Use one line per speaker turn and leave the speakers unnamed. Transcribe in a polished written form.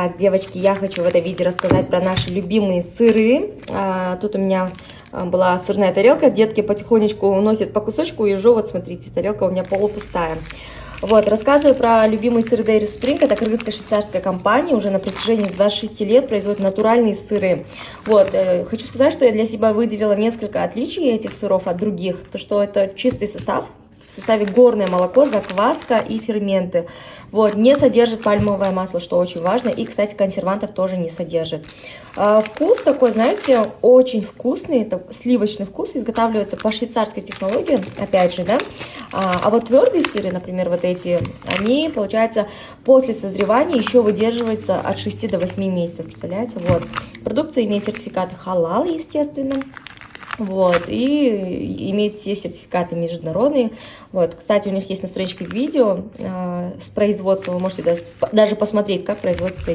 Так, девочки, я хочу в этом видео рассказать про наши любимые сыры. Тут у меня была сырная тарелка, детки потихонечку уносят по кусочку, езжу, вот смотрите, тарелка у меня полупустая. Вот, рассказываю про любимый сыр Dairy Spring, это кыргызско-швейцарская компания, уже на протяжении 26 лет производит натуральные сыры. Вот, хочу сказать, что я для себя выделила несколько отличий этих сыров от других, то что это чистый состав. В составе горное молоко, закваска и ферменты. Вот, не содержит пальмовое масло, что очень важно. И, кстати, консервантов тоже не содержит. Вкус такой, знаете, очень вкусный. Это сливочный вкус, изготавливается по швейцарской технологии, опять же, да. А вот твердые сыры, например, вот эти, они, получается, после созревания еще выдерживаются от 6 до 8 месяцев, представляете? Вот. Продукция имеет сертификаты халал, естественно. Вот, и имеет все сертификаты международные. Вот, кстати, у них есть на страничке видео с производства, вы можете даже посмотреть, как производятся эти